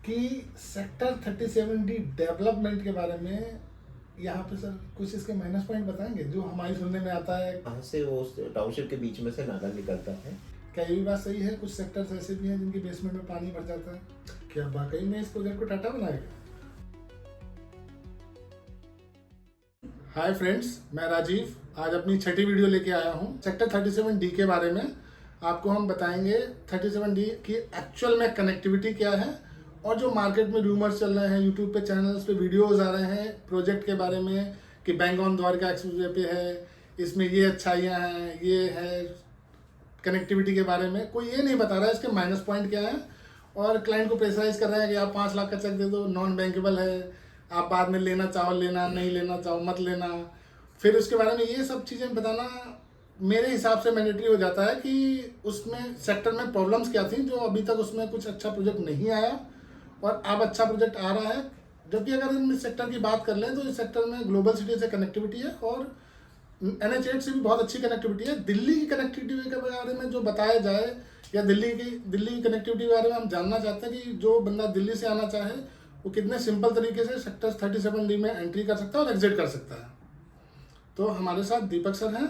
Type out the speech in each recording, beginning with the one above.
कि sector 37D development के बारे में यहाँ पे सर कुछ इसके माइनस पॉइंट बताएंगे जो हमारी सुनने में आता है। वहाँ से वो टाउनशिप के बीच में से नाला निकलता है। क्या ये भी बात सही है? कुछ सेक्टर्स ऐसे भी हैं जिनके बेसमेंट में पानी भर जाता है। क्या वाकई में इस प्रोजेक्ट को टाटा बनाएगा? हाय फ्रेंड्स, मैं राजीव आज अपनी छठी वीडियो लेके आया हूँ सेक्टर 37D के बारे में। आपको हम बताएंगे 37D की एक्चुअल में कनेक्टिविटी क्या है और जो मार्केट में रूमर्स चल रहे हैं, यूट्यूब पे चैनल्स पे वीडियोस आ रहे हैं प्रोजेक्ट के बारे में कि बैंगन द्वारका एक्सप्रेसवे पे है, इसमें ये अच्छाइयाँ हैं, ये है। कनेक्टिविटी के बारे में कोई ये नहीं बता रहा है इसके माइनस पॉइंट क्या है, और क्लाइंट को प्रेशराइज कर रहे हैं कि आप 5 लाख का चेक दे दो, नॉन बैंकेबल है, आप बाद में लेना चाहो लेना, नहीं लेना चाहो मत लेना। फिर उसके बारे में ये सब चीज़ें बताना मेरे हिसाब से मैंडेटरी हो जाता है कि उसमें सेक्टर में प्रॉब्लम्स क्या थी जो अभी तक उसमें कुछ अच्छा प्रोजेक्ट नहीं आया और अब अच्छा प्रोजेक्ट आ रहा है। जबकि अगर हम इस सेक्टर की बात कर लें तो इस सेक्टर में ग्लोबल सिटी से कनेक्टिविटी है और NH8 से भी बहुत अच्छी कनेक्टिविटी है। दिल्ली की कनेक्टिविटी के बारे में जो बताया जाए या दिल्ली की कनेक्टिविटी के बारे में हम जानना चाहते हैं कि जो बंदा दिल्ली से आना चाहे वो कितने सिंपल तरीके से सेक्टर 37D में एंट्री कर सकता है और एग्जिट कर सकता है। तो हमारे साथ दीपक सर हैं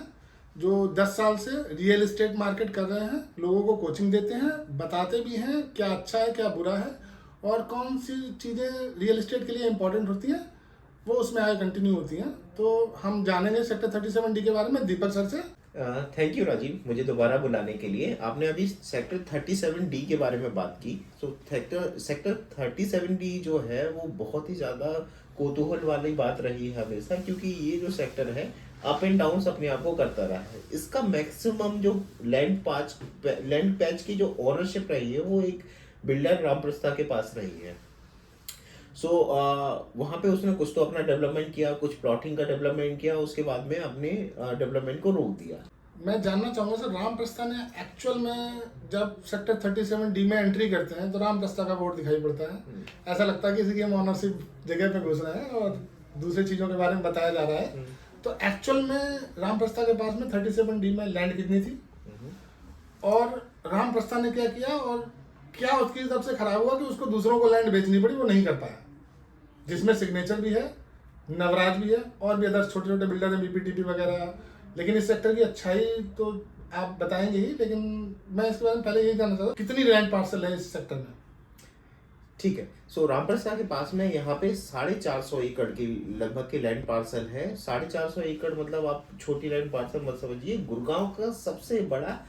जो 10 साल से रियल एस्टेट मार्केट कर रहे हैं, लोगों को कोचिंग देते हैं, बताते भी हैं क्या अच्छा है क्या बुरा है और कौन सी चीज़ें रियल एस्टेट के लिए इंपॉर्टेंट होती हैं वो उसमें आगे कंटिन्यू होती हैं। तो हम जानेंगे सेक्टर 37D के बारे में दीपक सर से। थैंक यू राजीव, मुझे दोबारा बुलाने के लिए। आपने अभी सेक्टर 37D के बारे में बात की। तो सेक्टर 37D जो है वो बहुत ही ज़्यादा कौतूहल वाली बात रही है हमेशा, क्योंकि ये जो सेक्टर है अप एंड डाउन अपने आप को करता रहा है। इसका मैक्सिमम जो लैंड पैच की जो ओनरशिप रही है वो एक बिल्डर रामप्रस्था के पास रही है। वहाँ पे उसने कुछ तो अपना डेवलपमेंट किया, कुछ प्लॉटिंग का डेवलपमेंट किया, उसके बाद में अपने डेवलपमेंट को रोक दिया। मैं जानना चाहूँगा सर, रामप्रस्था ने एक्चुअल में जब सेक्टर 37D में एंट्री करते हैं तो रामप्रस्था का बोर्ड दिखाई पड़ता है। ऐसा लगता है किसी की हम ऑनरशिप जगह पे घुस रहे हैं और दूसरी चीज़ों के बारे में बताया जा रहा है। तो एक्चुअल में रामप्रस्था के पास में 37D में लैंड कितनी थी और रामप्रस्था ने क्या किया और क्या उसकी तरफ से खराब हुआ कि उसको दूसरों को लैंड बेचनी पड़ी, वो नहीं कर पाया, जिसमें सिग्नेचर भी है, नवराज भी है और भी अदर छोटे छोटे बिल्डर हैं, BPTP वगैरह। लेकिन इस सेक्टर की अच्छाई तो आप बताएंगे ही, लेकिन मैं इसके बारे में पहले यही जानना चाहता हूँ कितनी लैंड पार्सल है इस सेक्टर में। ठीक है, रामप्रस्था के पास में यहाँ पे 450 एकड़ की लगभग की लैंड पार्सल है। 450 एकड़ मतलब आप छोटी लैंड पार्सल मत समझिए। गुड़गांव का सबसे बड़ा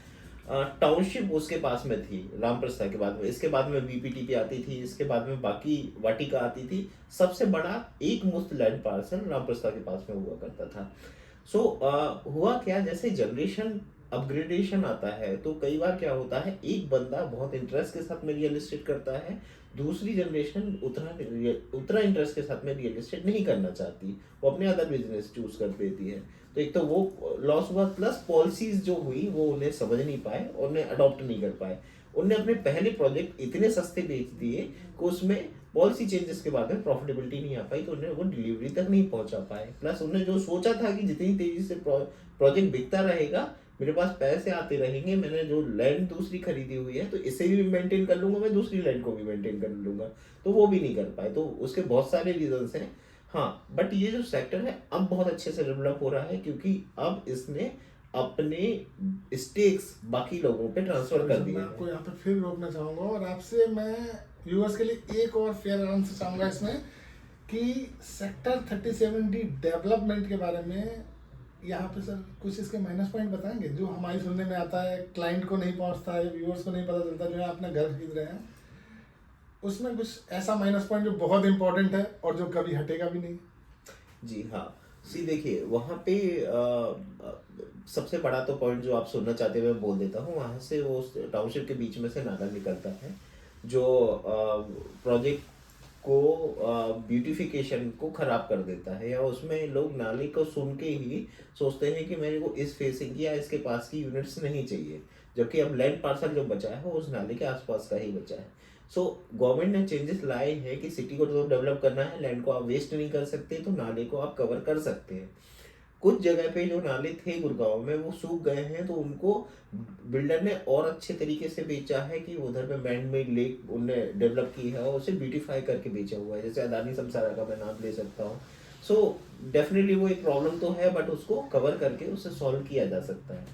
टाउनशिप उसके पास में थी रामप्रस्था के बाद में। इसके बाद में BPTP आती थी, इसके बाद में बाकी वाटिका आती थी। सबसे बड़ा एक मुश्त लैंड पार्सल रामप्रस्था के पास में हुआ करता था। हुआ क्या, जैसे जनरेशन अपग्रेडेशन आता है तो कई बार क्या होता है, एक बंदा बहुत इंटरेस्ट के साथ में रियल एस्टेट करता है, दूसरी जनरेशन उतना इंटरेस्ट के साथ में रियल एस्टेट नहीं करना चाहती, वो अपने अदर बिजनेस चूज कर देती है। तो एक तो वो लॉस हुआ, प्लस पॉलिसीज जो हुई वो उन्हें समझ नहीं पाए और उन्हें अडॉप्ट नहीं कर पाए। उनने अपने पहले प्रोजेक्ट इतने सस्ते बेच दिए कि उसमें पॉलिसी चेंजेस के बाद में प्रॉफिटेबिलिटी नहीं आ पाई, तो उन्हें वो डिलीवरी तक नहीं पहुंचा पाए। प्लस उन्हें जो सोचा था कि जितनी तेजी से प्रोजेक्ट बिकता रहेगा, मेरे पास पैसे आते रहेंगे, मैंने जो लैंड दूसरी खरीदी हुई है तो इसे भी मेंटेन कर लूंगा, मैं दूसरी लैंड को भी मेंटेन कर लूंगा, तो वो भी नहीं कर पाए। तो उसके बहुत सारे रीजंस हैं। हाँ, बट ये जो सेक्टर है अब बहुत अच्छे से डेवलप हो रहा है, क्योंकि अब इसने अपने स्टेक्स बाकी लोगों पे ट्रांसफर कर दिए। मैं आपको यहाँ पे फिर रोकना चाहूँगा और आपसे मैं व्यूअर्स के लिए एक और फेयर आंसर चाहूँगा इसमें कि सेक्टर 37D डेवलपमेंट के बारे में यहाँ पे सर कुछ इसके माइनस पॉइंट बताएंगे जो हमारी सुनने में आता है, क्लाइंट को नहीं पहुँचता है, व्यूअर्स को नहीं पता चलता, जो है अपने घर खरीद रहे हैं उसमें कुछ ऐसा माइनस पॉइंट जो बहुत इंपॉर्टेंट है और जो कभी हटेगा भी नहीं। जी हाँ, देखिए वहाँ पे सबसे बड़ा तो पॉइंट जो आप सुनना चाहते हैं मैं बोल देता हूँ। वहाँ से वो टाउनशिप के बीच में से नाला निकलता है जो प्रोजेक्ट को ब्यूटिफिकेशन को खराब कर देता है, या उसमें लोग नाले को सुन के ही सोचते हैं कि मेरे को इस फेसिंग की या इसके पास की यूनिट्स नहीं चाहिए, जबकि अब लैंड पार्सल जो बचा है वो उस नाले के आसपास का ही बचा है। गवर्नमेंट ने चेंजेस लाए हैं कि सिटी को तो डेवलप करना है, लैंड को आप वेस्ट नहीं कर सकते, तो नाले को आप कवर कर सकते हैं। कुछ जगह पे जो नाले थे गुड़गांव में वो सूख गए हैं, तो उनको बिल्डर ने और अच्छे तरीके से बेचा है कि उधर पे मैन मेड लेक उनने डेवलप की है और उसे ब्यूटीफाई करके बेचा हुआ है। जैसे अदानी समसारा का मैं नाम ले सकता हूँ। सो डेफिनेटली वो एक प्रॉब्लम तो है, बट उसको कवर करके उसे सॉल्व किया जा सकता है।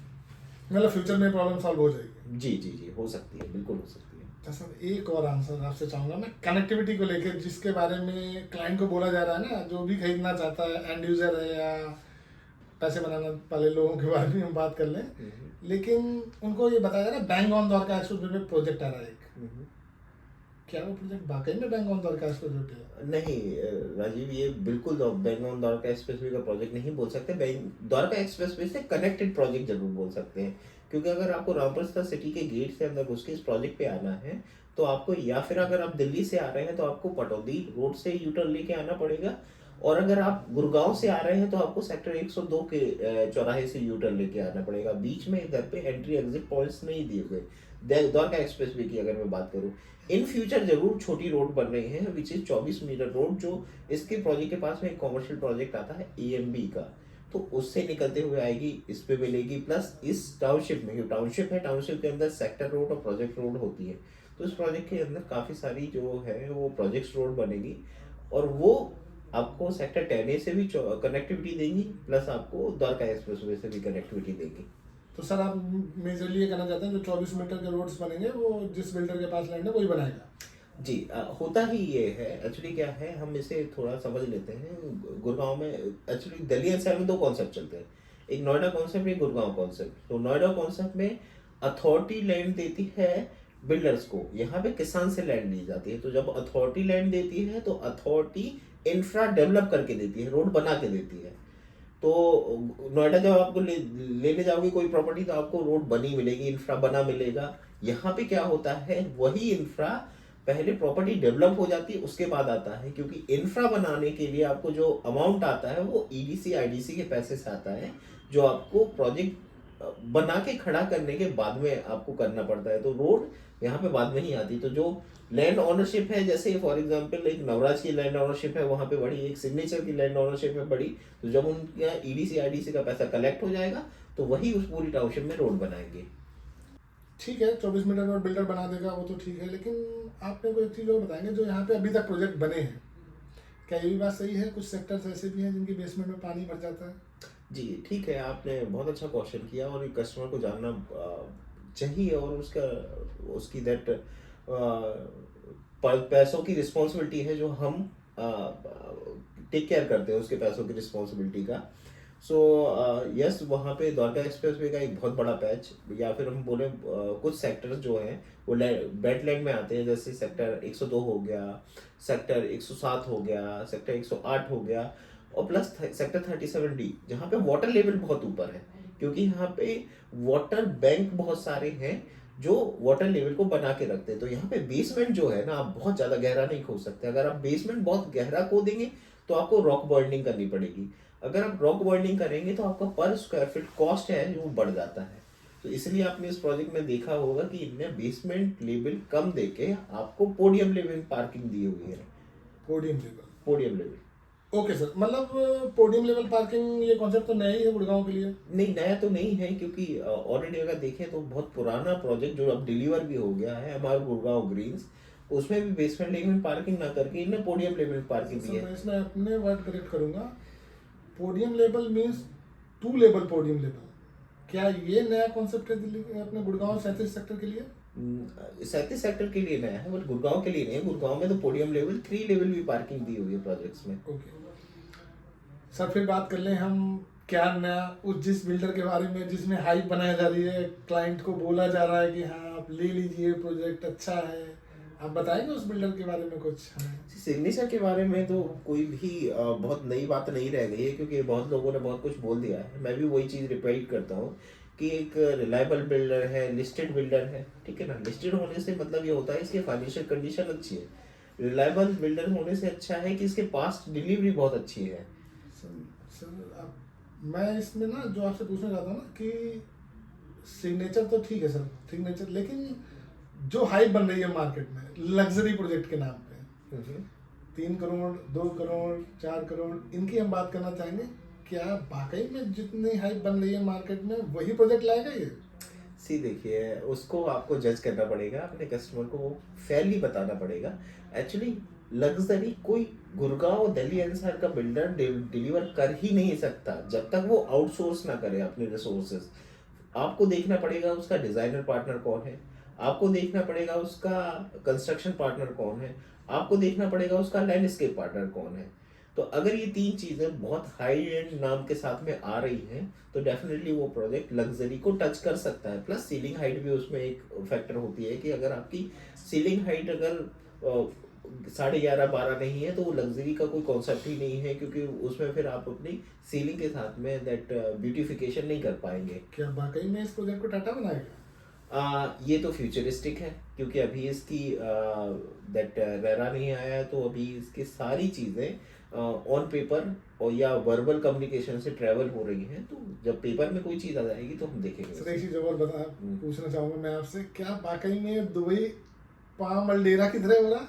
मतलब फ्यूचर में प्रॉब्लम सॉल्व हो जाएगी। जी जी जी, हो सकती है, बिल्कुल हो सकती है। अच्छा सर, एक और आंसर आपसे चाहूँगा मैं, कनेक्टिविटी को लेकर, जिसके बारे में क्लाइंट को बोला जा रहा है ना, जो भी खरीदना चाहता है, एंड यूजर है या पैसे बनाने वाले लोगों के बारे में हम बात कर लें, लेकिन उनको ये बताया जा रहा है बैंक ऑन द्वारका एक्सप्रेस में प्रोजेक्ट आ रहा है एक। क्या वो प्रोजेक्ट वाकई में बैंक ऑन द्वारका एक्सप्रेस है? नहीं राजीव, ये बिल्कुल बैंक ऑन द्वारका एक्सप्रेसवे का प्रोजेक्ट नहीं बोल सकते। बैंक द्वारका एक्सप्रेसवे से कनेक्टेड प्रोजेक्ट जरूर बोल सकते हैं, क्योंकि अगर आपको रामपुर सिटी के गेट से अंदर घुस के इस प्रोजेक्ट पे आना है तो आपको, या फिर अगर आप दिल्ली से आ रहे हैं तो आपको पटौदी रोड से यू टर्न लेके आना पड़ेगा, और अगर आप गुड़गांव से आ रहे हैं तो आपको सेक्टर 102 के चौराहे से यू टर्न लेके आना पड़ेगा। बीच में इधर पे एंट्री एग्जिट पॉइंट्स नहीं दिए हुए। द्वारका एक्सप्रेसवे की अगर मैं बात करूं, इन फ्यूचर जरूर छोटी रोड बन रही है, विच इज 24 मीटर रोड, जो इसके प्रोजेक्ट के पास में एक कॉमर्शियल प्रोजेक्ट आता है AMB का, तो उससे निकलते हुए आएगी, इस पे मिलेगी। प्लस इस टाउनशिप में, टाउनशिप है, टाउनशिप के अंदर सेक्टर रोड और प्रोजेक्ट रोड होती है, तो इस प्रोजेक्ट के अंदर काफी सारी जो है वो प्रोजेक्ट रोड बनेगी, और वो आपको सेक्टर 10A से भी कनेक्टिविटी देंगी, प्लस आपको द्वारका एक्सप्रेसवे से भी कनेक्टिविटी देंगी। तो सर आप मेजरली ये कहना चाहते हैं जो 24 मीटर के रोड्स बनेंगे वो जिस बिल्डर के पास लैंड है वही बनाएगा? जी, होता ही ये है। एक्चुअली क्या है, हम इसे थोड़ा समझ लेते हैं। गुड़गांव में एक्चुअली दिल्ली एनसीआर में दो कॉन्सेप्ट चलते हैं, एक नोएडा कॉन्सेप्ट, एक गुड़गांव कॉन्सेप्ट। तो नोएडा कॉन्सेप्ट में अथॉरिटी लैंड देती है बिल्डर्स को, यहाँ पे किसान से लैंड ली जाती है। तो जब अथॉरिटी लैंड देती है तो अथॉरिटी इंफ्रा डेवलप करके देती है, रोड बना के देती है। तो नोएडा जब आपको लेने जाओगे कोई प्रॉपर्टी, तो आपको रोड बनी मिलेगी, इंफ्रा बना मिलेगा। यहाँ पे क्या होता है, वही इंफ्रा पहले प्रॉपर्टी डेवलप हो जाती है उसके बाद आता है, क्योंकि इंफ्रा बनाने के लिए आपको जो अमाउंट आता है वो EDC IDC के पैसे से आता है, जो आपको प्रोजेक्ट बना के खड़ा करने के बाद में आपको करना पड़ता है। तो रोड यहाँ पे बाद में ही आती। तो जो लैंड ओनरशिप है, जैसे फॉर एग्जांपल एक नवराज की लैंड ओनरशिप है वहाँ पे बड़ी, एक सिग्नेचर की लैंड ओनरशिप है बड़ी, तो जब उनका EDC IDC का पैसा कलेक्ट हो जाएगा तो वही उस पूरी टाउनशिप में रोड बनाएंगे। ठीक है, 24 मीटर रोड बिल्डर बना देगा वो तो ठीक है, लेकिन आपने कोई एक चीज़ और बताएंगे, जो यहाँ पे अभी तक प्रोजेक्ट बने हैं, क्या ये भी बात सही है? कुछ सेक्टर्स ऐसे भी हैं जिनकी बेसमेंट में पानी भर जाता है। जी ठीक है, आपने बहुत अच्छा क्वेश्चन किया, और एक कस्टमर को जानना चाहिए, और उसकी दैट पैसों की रिस्पॉन्सिबिलिटी है जो हम टेक केयर करते हैं, उसके पैसों की रिस्पॉन्सिबिलिटी का। सो यस, वहाँ पे द्वारका एक्सप्रेसवे का एक बहुत बड़ा पैच, या फिर हम बोले कुछ सेक्टर्स जो हैं वो बेटलैंड में आते हैं, जैसे सेक्टर 102 हो गया, सेक्टर 107 हो गया, सेक्टर 108 हो गया, और प्लस सेक्टर 37D, जहाँ पे वाटर लेवल बहुत ऊपर है, क्योंकि यहाँ पे वाटर बैंक बहुत सारे हैं जो वाटर लेवल को बना के रखते हैं। तो यहाँ पे बेसमेंट जो है ना, आप बहुत ज़्यादा गहरा नहीं खोद सकते। अगर आप बेसमेंट बहुत गहरा खोदेंगे तो आपको रॉक बॉन्डिंग करनी पड़ेगी। अगर आप रॉक बॉन्डिंग करेंगे तो आपका पर स्क्वायर फीट कॉस्ट है जो बढ़ जाता है। तो इसलिए आपने इस प्रोजेक्ट में देखा होगा कि इनने बेसमेंट लेवल कम देके आपको पोडियम लेवल पार्किंग दी हुई है। Podium level. ओके सर, मतलब पोडियम लेवल पार्किंग ये कॉन्सेप्ट तो नया ही है गुड़गांव के लिए? नहीं, नया तो नहीं है, क्योंकि ऑलरेडी अगर देखें तो बहुत पुराना प्रोजेक्ट जो अब डिलीवर भी हो गया है हमारा गुड़गांव ग्रीन्स, उसमें भी बेसमेंट लेवल पार्किंग ना करके इन्हें पोडियम लेवल पार्किंग दी है। मैं इसमें अपने वर्ड करेक्ट करूंगा, podium level means 2 level podium level. क्या ये नया कॉन्सेप्ट है दिल्ली अपने गुड़गांव 37 सेक्टर के लिए? 37 सेक्टर के लिए नया है, बट गुड़गांव के लिए नहीं है। गुड़गांव में तो पोडियम लेवल 3 लेवल भी पार्किंग दी हुई है प्रोजेक्ट्स में। ओके सर, फिर बात कर लें हम, क्या नया उस जिस बिल्डर के बारे में जिसमें हाइप बनाई जा रही है, क्लाइंट को बोला जा रहा है कि हाँ आप ले लीजिए प्रोजेक्ट अच्छा है, आप बताएंगे उस बिल्डर के बारे में कुछ? सिग्नेचर के बारे में तो कोई भी बहुत नई बात नहीं रह गई है, क्योंकि बहुत लोगों ने बहुत कुछ बोल दिया है। मैं भी वही चीज़ रिपीट करता हूँ कि एक रिलायबल बिल्डर है, लिस्टेड बिल्डर है, ठीक है ना। लिस्टेड होने से मतलब ये होता है इसकी फाइनेंशियल कंडीशन अच्छी है। रिलायबल बिल्डर होने से अच्छा है कि इसके पास्ट डिलीवरी बहुत अच्छी है। सर मैं इसमें ना जो आपसे पूछना चाहता हूँ ना कि सिग्नेचर तो ठीक है सर, सिग्नेचर, लेकिन जो हाइप बन रही है मार्केट में लग्जरी प्रोजेक्ट के नाम पे, 3 करोड़ 2 करोड़ 4 करोड़, इनकी हम बात करना चाहेंगे। क्या वाकई में जितनी हाइप बन रही है मार्केट में वही प्रोजेक्ट लाएगा ये? सी देखिए, उसको आपको जज करना पड़ेगा, अपने कस्टमर को फेयरली बताना पड़ेगा। एक्चुअली लग्जरी कोई गुड़गांव दिल्ली एनसीआर का बिल्डर डिलीवर कर ही नहीं सकता जब तक वो आउटसोर्स ना करे अपने रिसोर्सेज। आपको देखना पड़ेगा उसका डिजाइनर पार्टनर कौन है, आपको देखना पड़ेगा उसका कंस्ट्रक्शन पार्टनर कौन है, आपको देखना पड़ेगा उसका लैंडस्केप पार्टनर कौन है। तो अगर ये तीन चीजें बहुत हाई एंड नाम के साथ में आ रही हैं तो डेफिनेटली वो प्रोजेक्ट लग्जरी को टच कर सकता है। प्लस सीलिंग हाइट भी उसमें एक फैक्टर होती है कि अगर आपकी सीलिंग हाइट अगर 11.5-12 नहीं है तो वो लग्जरी का कोई कॉन्सेप्ट ही नहीं है, क्योंकि उसमें फिर आप अपनी सीलिंग के साथ में दैट ब्यूटिफिकेशन नहीं कर पाएंगे। क्या वाकई में इस प्रोजेक्ट को टाटा बनाएगा? ये तो फ्यूचरिस्टिक है, क्योंकि अभी इसकी दैट रेरा नहीं आया है, तो अभी इसकी सारी चीज़ें ऑन पेपर और या वर्बल कम्युनिकेशन से ट्रेवल हो रही हैं। तो जब पेपर में कोई चीज़ आ जाएगी तो हम देखेंगे। सर एक चीज और पूछना चाहूंगा मैं आपसे, क्या वाकई में दुबई पाम अल्डेरा की तरह हो रहा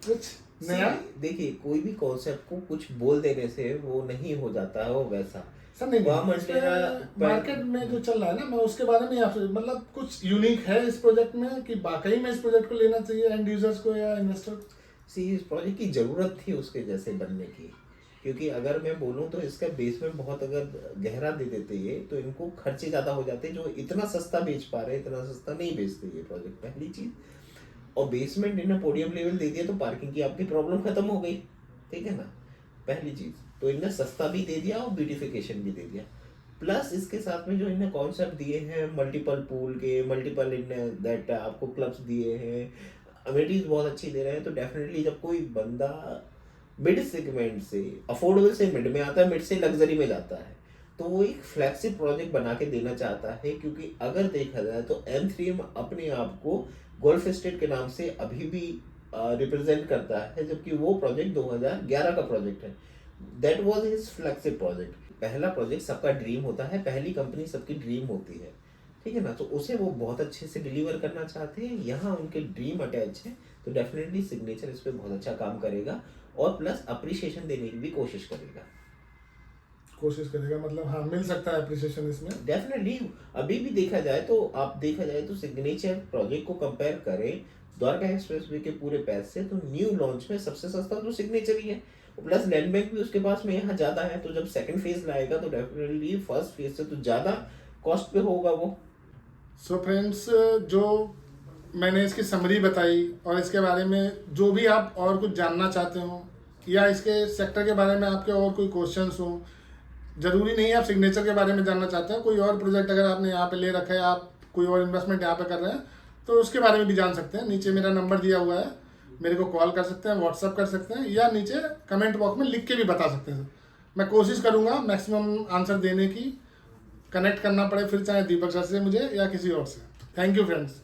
कुछ नया? देखिए, कोई भी कॉन्सेप्ट को कुछ बोल देने से वो नहीं हो जाता है वो वैसा। सर नहीं पाम इस पे अल्डेरा मार्केट में जो चल रहा है ना, मैं उसके बारे में आपसे मतलब कुछ यूनिक है इस प्रोजेक्ट में कि वाकई में इस प्रोजेक्ट को लेना चाहिए एंड यूजर्स को या इन्वेस्टर को? इस प्रोजेक्ट की ज़रूरत थी उसके जैसे बनने की, क्योंकि अगर मैं बोलूँ तो इसका बेसमेंट बहुत अगर गहरा दे देते ये तो इनको खर्चे ज़्यादा हो जाते, जो इतना सस्ता बेच पा रहे इतना सस्ता नहीं बेचते ये प्रोजेक्ट, पहली चीज़। और बेसमेंट इन्हें पोडियम लेवल दे दिया तो पार्किंग की आपकी प्रॉब्लम खत्म हो गई, ठीक है ना, पहली चीज़। तो इन्हें सस्ता भी दे दिया और ब्यूटिफिकेशन भी दे दिया। प्लस इसके साथ में जो इन्हें कॉन्सेप्ट दिए हैं मल्टीपल पूल के, मल्टीपल इन्हें दैट आपको क्लब्स दिए हैं, अमेनिटीज बहुत अच्छी दे रहे हैं। तो डेफिनेटली जब कोई बंदा मिड सेगमेंट से अफोर्डेबल से मिड में आता है, मिड से लग्जरी में जाता है, तो वो एक फ्लैगशिप प्रोजेक्ट बना के देना चाहता है। क्योंकि अगर देखा जाए तो M3M अपने आप को गोल्फ एस्टेट के नाम से अभी भी रिप्रेजेंट करता है, जबकि वो प्रोजेक्ट 2011 का प्रोजेक्ट है। That was his flagship project. पहला प्रोजेक्ट सबका ड्रीम होता है, पहली कंपनी सबकी ड्रीम होती है, ठीक है ना। तो उसे वो बहुत अच्छे से डिलीवर करना चाहते हैं, यहाँ उनके ड्रीम अटैच है, तो डेफिनेटली सिग्नेचर इस पर बहुत अच्छा काम करेगा और प्लस अप्रिशिएशन देने की भी कोशिश करेगा। मतलब हाँ मिल सकता है अप्रिशिएशन इसमें डेफिनेटली। अभी भी देखा जाए तो सिग्नेचर प्रोजेक्ट को कंपेयर करें द्वारका एक्सप्रेसवे के पूरे पैसे, तो न्यू लॉन्च में सबसे सस्ता तो सिग्नेचर ही है। प्लस लैंड बैंक भी उसके पास में यहाँ ज़्यादा है, तो जब सेकंड फेज लाएगा तो डेफिनेटली फर्स्ट फेज से तो ज़्यादा कॉस्ट पे होगा वो। सो फ्रेंड्स, जो मैंने इसकी समरी बताई और इसके बारे में जो भी आप और कुछ जानना चाहते हो या इसके सेक्टर के बारे में आपके और कोई क्वेश्चंस हो, ज़रूरी नहीं है आप सिग्नेचर के बारे में जानना चाहते हैं, कोई और प्रोजेक्ट अगर आपने यहाँ पे ले रखा है, आप कोई और इन्वेस्टमेंट यहाँ पे कर रहे हैं तो उसके बारे में भी जान सकते हैं। नीचे मेरा नंबर दिया हुआ है, मेरे को कॉल कर सकते हैं, व्हाट्सअप कर सकते हैं या नीचे कमेंट बॉक्स में लिख के भी बता सकते हैं। मैं कोशिश करूँगा मैक्सिमम आंसर देने की। कनेक्ट करना पड़े फिर चाहे दीपक सर से मुझे या किसी और से। Thank you friends.